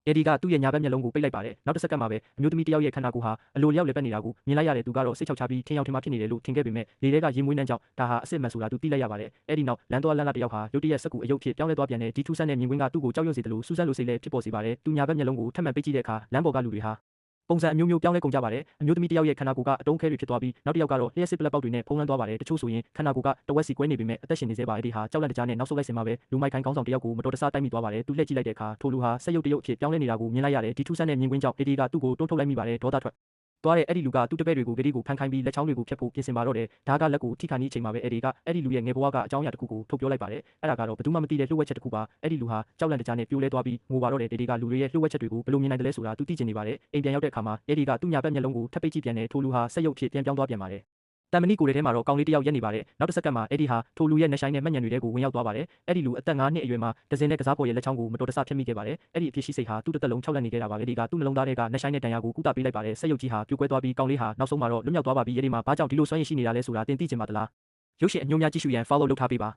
အဲဒီကသူ့ရဲ့ညာဘက်မျက်လုံးကိုပိတ်လိုက်ပါတယ်နောက်တစ်စက္ကန့်မှာပဲအမျိုးသမီးတစ်ယောက်ရဲ့ခန္ဓာကိုယ်ဟာအလိုလျောက်လည်ပတ်နေတာကိုမြင်လိုက်ရတဲ့သူကတော့စိတ်ချောက်ချပြီးထင်ရောက်ထင်မှားဖြစ်နေတယ်လို့ထင်ခဲ့ပေမဲ့လေထဲကရေမွေးနှမ်းကြောင့်ဒါဟာအစစ်အမှန်ဆိုတာသူသိလိုက်ရပါတယ်အဲဒီနောက်လမ်းသွားလမ်းလာတစ်ယောက်ဟာရုတ်တရက်စက္ကူအယုတ်ဖြစ်ပြောင်းလဲသွားပြန်တဲ့ဒီထူးဆန်းတဲ့မြင်ကွင်းကသူ့ကိုကြောက်ရွံ့စေတယ်လို့စူးစမ်းလိုစိတ်လည်းဖြစ်ပေါ်စေပါတယ်သူညာဘက်မျက်လုံးကိုထပ်မံပိတ်ကြည့်တဲ့အခါလမ်းပေါ်ကလူတွေဟာပုံစံအမျိုးမျိုးပြောင်းလဲကုန်ကြပါတယ်အမျိုးသမီးတစ်ယောက်ရဲ့ခန္ဓာကိုယ်ကအတုံးခဲတွေဖြစ်သွားပြီးနောက်တစ်ယောက်ကတော့လျှက်စစ်ပလက်ပေါက်တွေနဲ့ဖုံးလွှမ်းသွားပါတယ်တချို့ဆိုရင်ခန္ဓာကိုယ်ကတဝက်စီကွဲနေပေမဲ့အသက်ရှင်နေသေးပါအဲဒီဟာကြောက်လန့်တကြားနဲ့နောက်ဆုတ်လိုက်စင်မှာပဲလူမိုက်ခိုင်းခေါင်းဆောင်တစ်ယောက်ကိုမတော်တဆတိုက်မိသွားပါတယ်သူလှည့်ကြည့်လိုက်တဲ့အခါထိုလူဟာစက်ရုပ်တရုပ်အဖြစ်ပြောင်းလဲနေတာကိုမြင်လိုက်ရတယ်ဒီထူးဆန်းတဲ့မြင်ကွင်းကြောင့်အေဒီကသူ့ကိုတွန်းထုတ်လိုက်မိပါတယ်ဒေါသထွက်သွားတဲ့အဲ့ဒီလူကသူ့တပည့်တွေကိုဂရီကိုဖန်ခိုင်းပြီးလက်ချောင်းတွေကိုဖျက်ဖို့ပြင်ဆင်ပါတော့တယ်ဒါကလက်ကိုထိခါနီးအချိန်မှာပဲအဲ့ဒီကအဲ့ဒီလူရဲ့ငယ်ဘဝကအကြောင်းအရာတစ်ခုကိုထုတ်ပြောလိုက်ပါတယ်အဲ့ဒါကတော့ဘယ်သူမှမသိတဲ့လှုပ်ဝက်ချက်တစ်ခုပါအဲ့ဒီလူဟာကြောက်လန့်တကြားနဲ့ပြိုလဲသွားပြီးငိုပါတော့တယ်ဒီကလူတွေရဲ့လှုပ်ဝက်ချက်တွေကိုဘယ်လိုမြင်နိုင်တယ်လဲဆိုတာသူသိချင်နေပါတယ်အိမ်ပြန်ရောက်တဲ့အခါမှာအဲ့ဒီကသူ့ညာဘက်မျက်လုံးကိုထပ်ပိတ်ကြည့်ပြန်တယ်ထိုလူဟာစက်ရုပ်ဖြစ်ပြန်ပြောင်းသွားပြန်ပါတယ်တန်မဏိကိုယ်ထဲမှာတော့ကောင်လေးတစ်ယောက်ရက်နေပါတယ်နောက်တစ်စက္ကန့်မှာအဲ့ဒီဟာထိုလူရဲ့နှဆိုင်နဲ့မှတ်ညံတွေကိုဝင်ရောက်သွားပါတယ်အဲ့ဒီလူအသက်9နှစ်အရွယ်မှာဒဇင်နဲ့ကစားပေါ်ရဲ့လက်ချောင်းကိုမတော်တဆဖျက်မိခဲ့ပါတယ်အဲ့ဒီအဖြစ်ရှိစိတ်ဟာသူ့တစ်သက်လုံးခြောက်လန့်နေခဲ့တာပါအဲ့ဒီကသူ့နှလုံးသားထဲကနှဆိုင်နဲ့တန်ရာကိုကုသပေးလိုက်ပါတယ်စက်ရုပ်ကြီးဟာပြိုကွဲသွားပြီးကောင်လေးဟာနောက်ဆုံးမှာတော့လွတ်မြောက်သွားပါပြီအဲ့ဒီမှာဘာကြောင့်ဒီလိုစွမ်းရည်ရှိနေတာလဲဆိုတာသင်သိချင်ပါသလားရုပ်ရှင်အညိုးများကြည့်ရှုရန် follow လုပ်ထားပေးပါ